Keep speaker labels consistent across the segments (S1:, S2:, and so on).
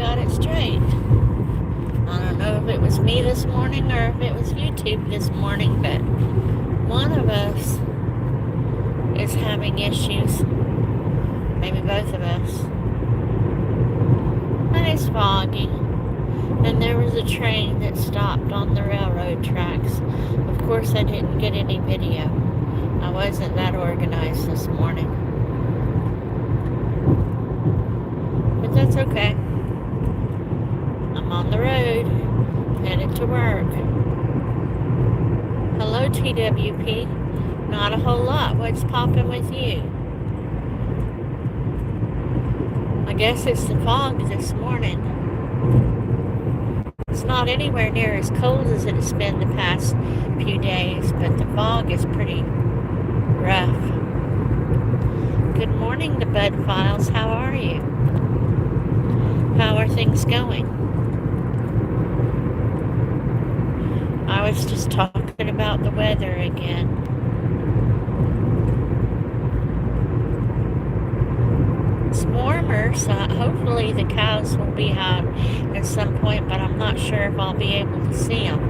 S1: got it straight. I don't know if it was me this morning or if it was YouTube this morning, but one of us is having issues. Maybe both of us. And it's foggy. And there was a train that stopped on the railroad tracks. Of course, I didn't get any video. I wasn't that organized this morning. But that's okay. I'm on the road, headed to work. Hello, TWP. Not a whole lot. What's popping with you? I guess it's the fog this morning. It's not anywhere near as cold as it's been the past few days, but the fog is pretty rough. Good morning, the Bud Files. How are you? How are things going? I was just talking about the weather again. It's warmer, so hopefully the cows will be out at some point, but I'm not sure if I'll be able to see them.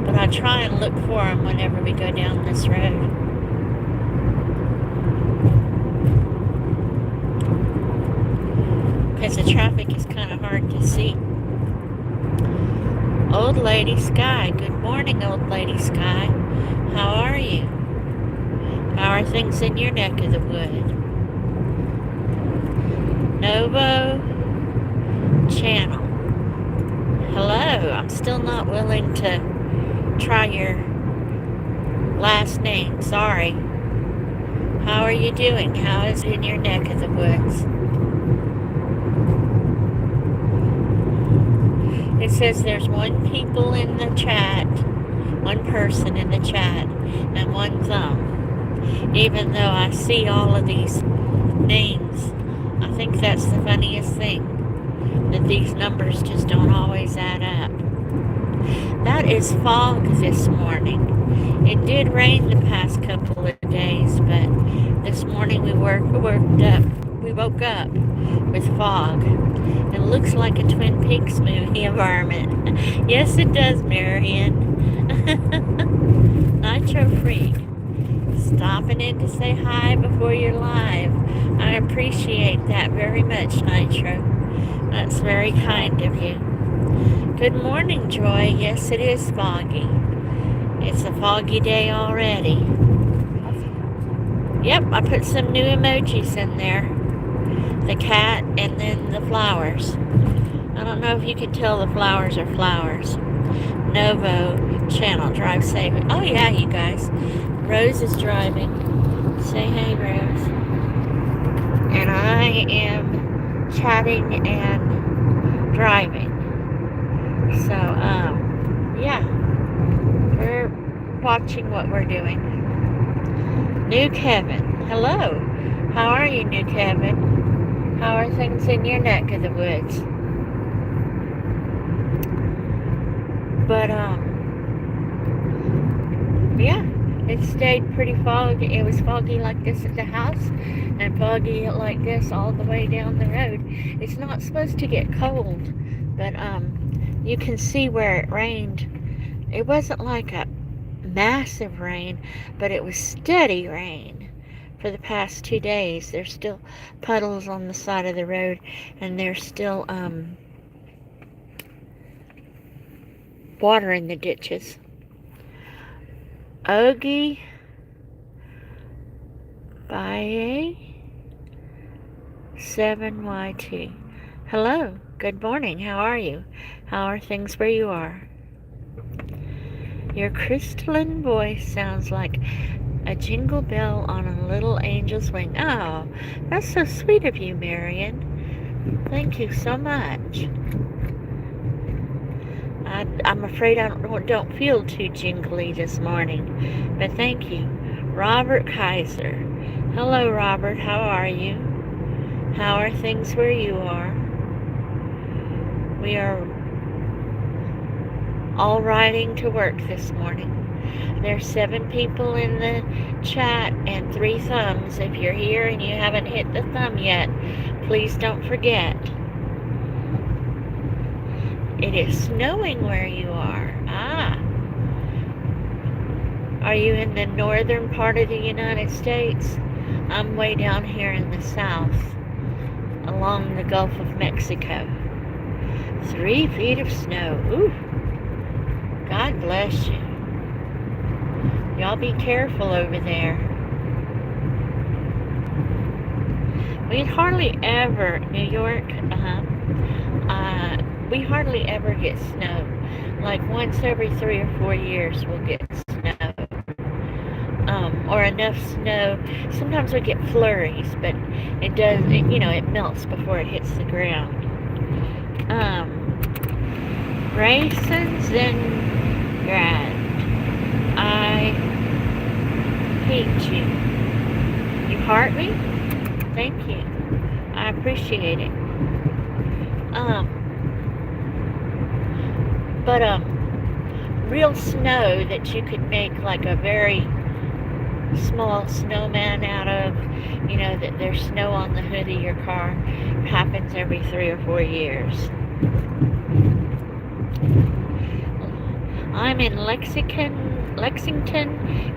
S1: But I try and look for them whenever we go down this road. Because the traffic is kind of hard to see. Old Lady Sky. Good morning, Old Lady Sky. How are you? How are things in your neck of the wood? Novo Channel. Hello. I'm still not willing to try your last name. Sorry. How are you doing? How is it in your neck of the woods? It says there's one people in the chat, one person in the chat, and one thumb. Even though I see all of these names, I think that's the funniest thing, that these numbers just don't always add up. That is fog this morning. It did rain the past couple of days, but this morning we woke up with fog. It looks like a Twin Peaks movie environment. Yes, it does, Marion. Nitro Freak. Stopping in to say hi before you're live. I appreciate that very much, Nitro. That's very kind of you. Good morning, Joy. Yes, it is foggy. It's a foggy day already. Yep, I put some new emojis in there. The cat and then the flowers. I don't know if you can tell the flowers are flowers. Novo Channel. Drive safe. Oh yeah, you guys. Rose is driving. Say hey, Rose. And I am chatting and driving. So, yeah. We're watching what we're doing. New Kevin. Hello. How are you, New Kevin? How are things in your neck of the woods? But, yeah, it stayed pretty foggy. It was foggy like this at the house and foggy like this all the way down the road. It's not supposed to get cold, but, you can see where it rained. It wasn't like a massive rain, but it was steady rain. For the past 2 days, there's still puddles on the side of the road, and there's still water in the ditches. Ogie Baye 7YT. Hello, good morning, how are you? How are things where you are? Your crystalline voice sounds like a jingle bell on a little angel's wing. Oh, that's so sweet of you, Marion. Thank you so much. I'm afraid I don't feel too jingly this morning, but thank you. Robert Kaiser. Hello, Robert. How are you? How are things where you are? We are all riding to work this morning. There's 7 people in the chat and 3 thumbs. If you're here and you haven't hit the thumb yet, please don't forget. It is snowing where you are. Ah. Are you in the northern part of the United States? I'm way down here in the south, along the Gulf of Mexico. 3 feet of snow. Ooh. God bless you. Y'all be careful over there. We hardly ever, New York, we hardly ever get snow. Like once every 3 or 4 years we'll get snow. Or enough snow. Sometimes we get flurries, but it melts before it hits the ground. Raisins and Grad, I hate you. You heart me? Thank you. I appreciate it. But real snow that you could make like a very small snowman out of, that there's snow on the hood of your car, happens every 3 or 4 years. I'm in Lexington,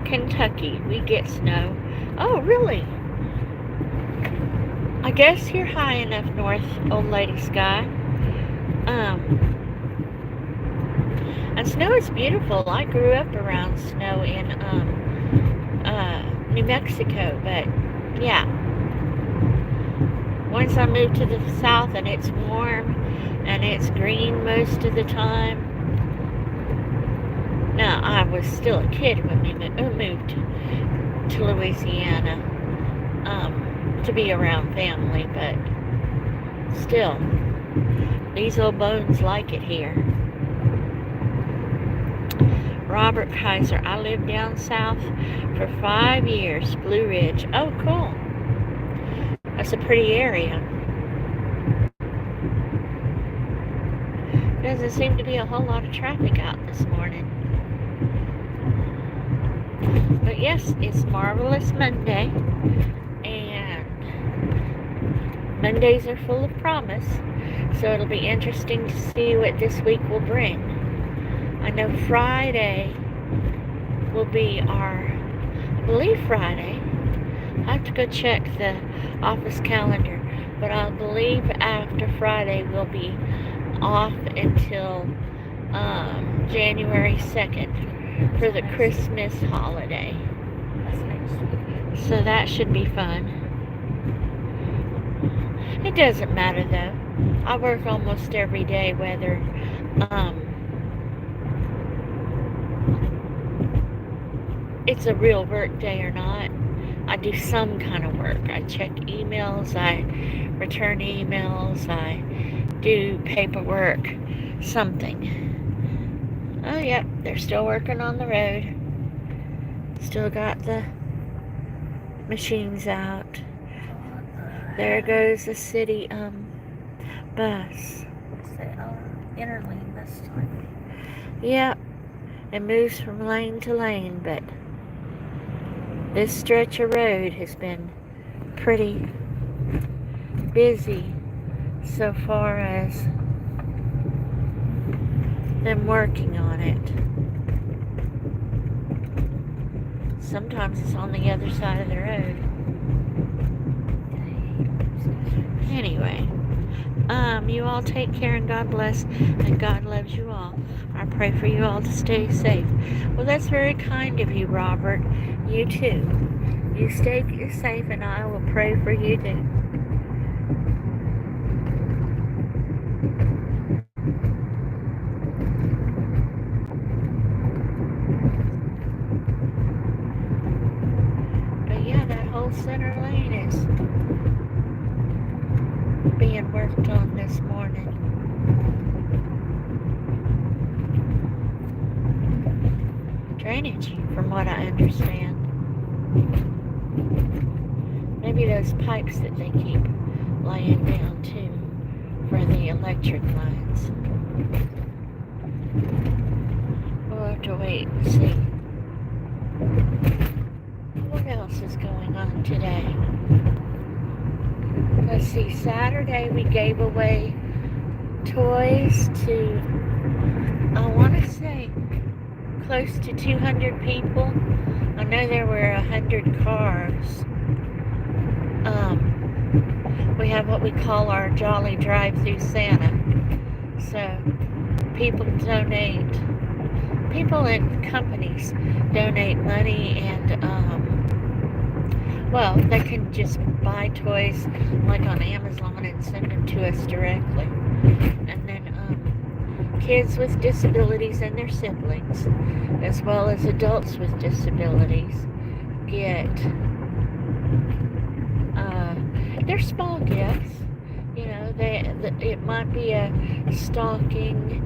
S1: Kentucky. We get snow. Oh, really? I guess you're high enough north, old lady Sky. And snow is beautiful. I grew up around snow in New Mexico, but yeah. Once I moved to the south and it's warm and it's green most of the time. Now, I was still a kid when we moved to Louisiana to be around family, but still, these old bones like it here. Robert Kaiser, I lived down south for 5 years, Blue Ridge. Oh, cool. That's a pretty area. Doesn't seem to be a whole lot of traffic out this morning. But yes, it's Marvelous Monday, and Mondays are full of promise, so it'll be interesting to see what this week will bring. I know Friday will be I believe Friday. I have to go check the office calendar, but I believe after Friday we'll be off until January 2nd for the Christmas holiday. So that should be fun. It doesn't matter though. I work almost every day, whether it's a real work day or not. I do some kind of work. I check emails, I return emails, I do paperwork, something. Oh, yep, they're still working on the road. Still got the machines out. There goes the city bus.
S2: Interlane this time.
S1: Yep, it moves from lane to lane, but this stretch of road has been pretty busy so far as them working on it. Sometimes it's on the other side of the road. Anyway, you all take care and God bless, and God loves you all. I pray for you all to stay safe. Well, that's very kind of you, Robert. You too. You stay safe, and I will pray for you too. But yeah, that whole center lane is being worked on this morning. Drainage, from what I understand. Maybe those pipes that they keep laying down too for the electric lines. We'll have to wait and see. What else is going on today? Let's see, Saturday we gave away toys to, I want to say, close to 200 people. I know there were 100 cars. We have what we call our Jolly Drive-Through Santa. So people and companies donate money, and well, they can just buy toys like on Amazon and send them to us directly. And then kids with disabilities and their siblings, as well as adults with disabilities, get they're small gifts. You know, it might be a stocking,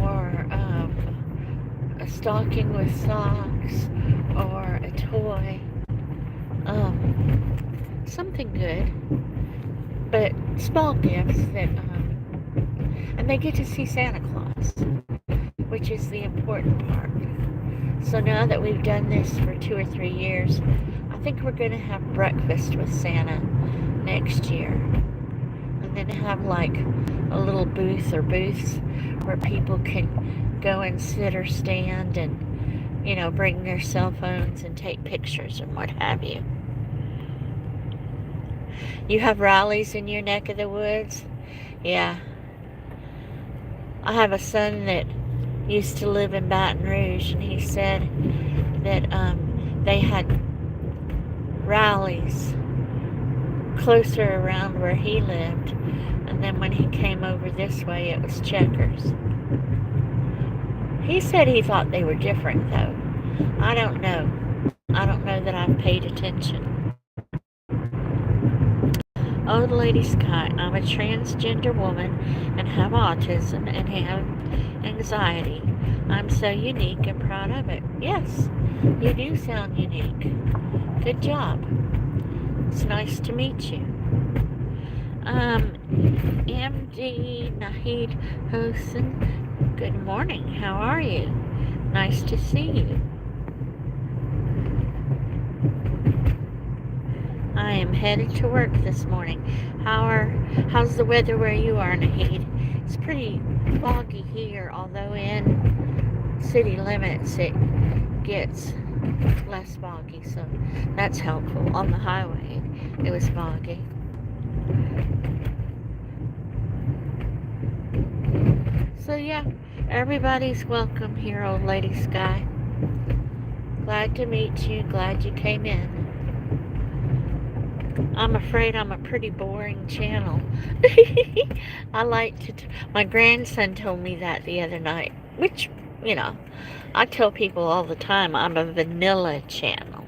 S1: or a stocking with socks, or a toy, something good, but small gifts that, and they get to see Santa Claus, which is the important part. So now that we've done this for 2 or 3 years, I think we're going to have breakfast with Santa next year. And then have like a little booth or booths where people can go and sit or stand and, you know, bring their cell phones and take pictures and what have you. You have rallies in your neck of the woods? Yeah. I have a son that used to live in Baton Rouge, and he said that they had rallies closer around where he lived, and then when he came over this way, it was Checkers. He said he thought they were different, though. I don't know. I don't know that I've paid attention. Old Lady Sky, I'm a transgender woman and have autism and have anxiety. I'm so unique and proud of it. Yes, you do sound unique. Good job. It's nice to meet you. MD Nahid Hossein, good morning. How are you? Nice to see you. I am headed to work this morning. How's the weather where you are, Nahid? It's pretty foggy here, although in city limits it gets less foggy, so that's helpful. On the highway, it was foggy. So yeah, everybody's welcome here, Old Lady Sky. Glad to meet you. Glad you came in. I'm afraid I'm a pretty boring channel. I like to... my grandson told me that the other night, which, you know, I tell people all the time I'm a vanilla channel.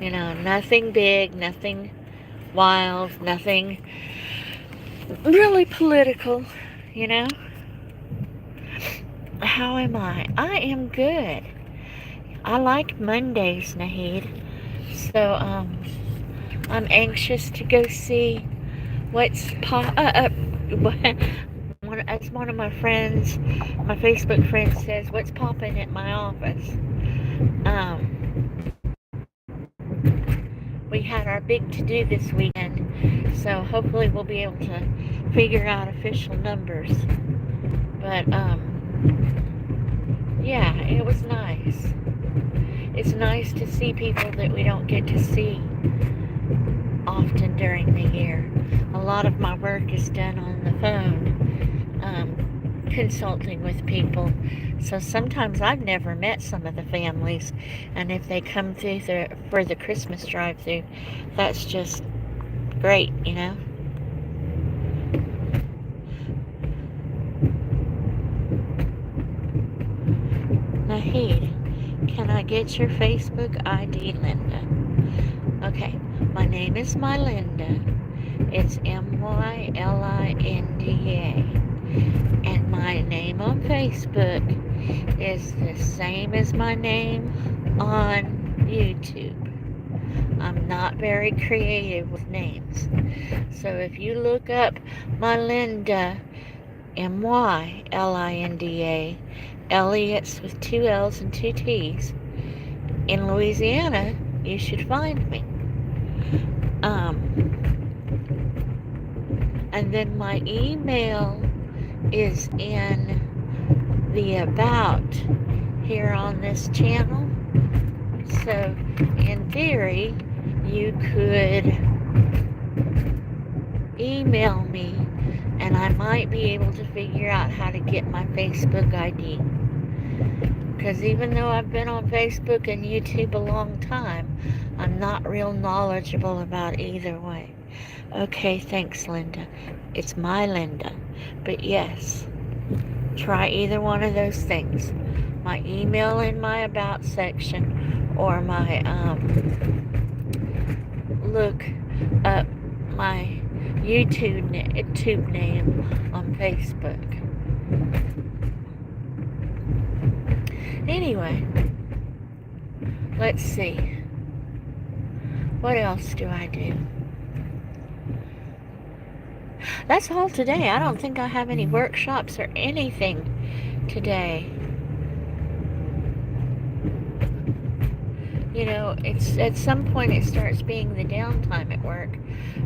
S1: You know, nothing big, nothing wild, nothing really political, you know. How am I? I am good. I like Mondays, Nahid. So, I'm anxious to go see what's as one of my friends, my Facebook friend says, what's popping at my office. We had our big to-do this weekend, so hopefully we'll be able to figure out official numbers. But, yeah, it was nice. It's nice to see people that we don't get to see often during the year. A lot of my work is done on the phone, consulting with people. So sometimes I've never met some of the families, and if they come through for the Christmas drive-through, that's just great, you know. Nahid, can I get your Facebook ID, Linda? Okay, my name is Mylinda. It's MYLINDA. And my name on Facebook is the same as my name on YouTube. I'm not very creative with names. So if you look up Mylinda, MYLINDA, Elliott's with 2 L's and 2 T's, in Louisiana, you should find me. And then my email is in the about here on this channel. So in theory, you could email me and I might be able to figure out how to get my Facebook ID. Because even though I've been on Facebook and YouTube a long time, I'm not real knowledgeable about either way. Okay, thanks, Linda. It's my Linda. But yes, try either one of those things. My email in my about section, or my look up my YouTube name on Facebook. Anyway, let's see. What else do I do? That's all today. I don't think I have any workshops or anything today. You know, it's at some point it starts being the downtime at work.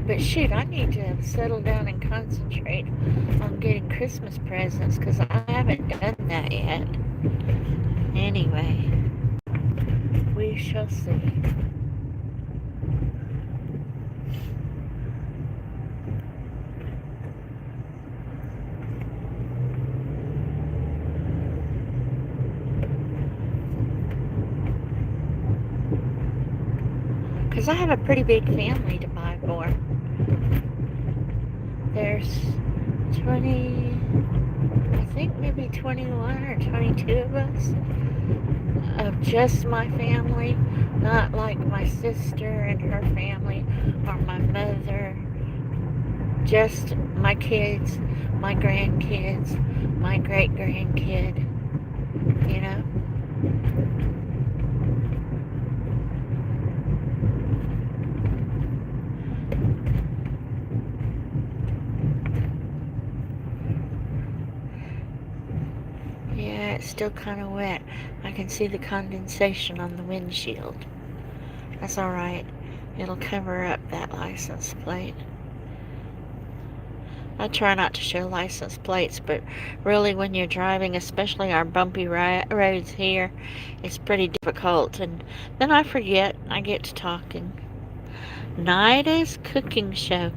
S1: But shoot, I need to settle down and concentrate on getting Christmas presents because I haven't done that yet. Anyway, we shall see. Because I have a pretty big family to buy for. There's 20, I think maybe 21 or 22 of us, of just my family, not like my sister and her family or my mother, just my kids, my grandkids, my great-grandkid, you know? Yeah, it's still kind of wet. I can see the condensation on the windshield. That's alright. It'll cover up that license plate. I try not to show license plates, but really when you're driving, especially our bumpy roads here, it's pretty difficult. And then I forget. I get to talking. Nida's cooking show.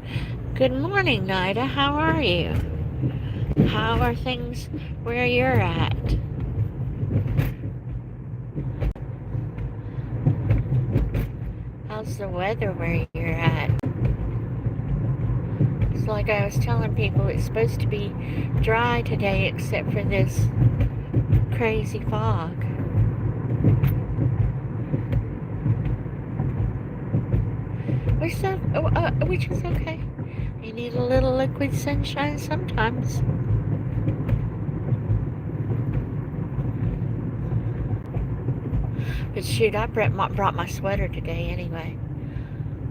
S1: Good morning, Nida. How are you? How are things where you're at? How's the weather where you're at? It's like I was telling people, it's supposed to be dry today except for this crazy fog. Which is okay. You need a little liquid sunshine sometimes. But shoot, I brought my sweater today anyway.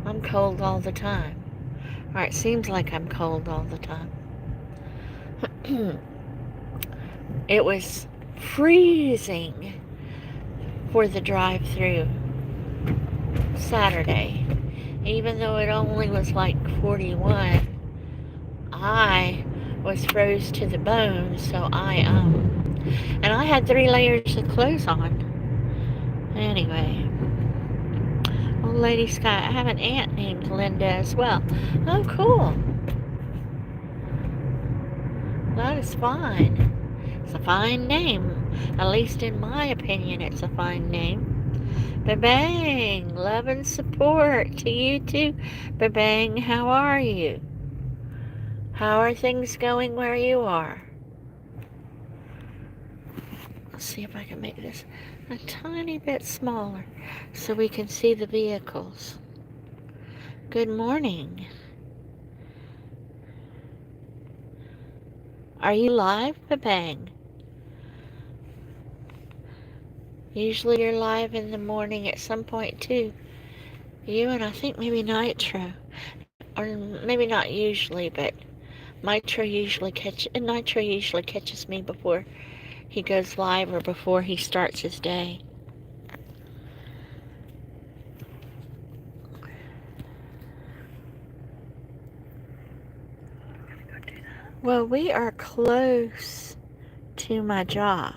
S1: I'm cold all the time. Or it seems like I'm cold all the time. It was freezing for the drive-through Saturday. Even though it only was like 41, I was froze to the bone, so and I had 3 layers of clothes on. Anyway, old lady Scott, I have an aunt named Linda as well. Oh, cool. That is fine. It's a fine name. At least in my opinion, it's a fine name. Babang, love and support to you too. Babang, how are you? How are things going where you are? Let's see if I can make this a tiny bit smaller so we can see the vehicles. Good morning. Are you live, Babang? Usually you're live in the morning at some point too. You and I think maybe Nitro. Or maybe not usually, but Nitro usually catches me before he goes live or before he starts his day. I'm gonna go do that. Well, we are close to my job.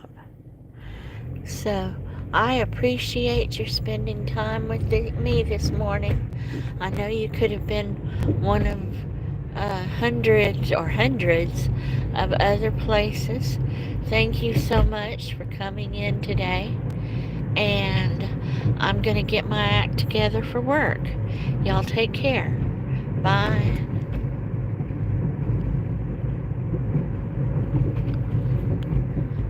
S1: So I appreciate your spending time with me this morning. I know you could have been one of hundreds of other places. Thank you so much for coming in today. And I'm going to get my act together for work. Y'all take care. Bye.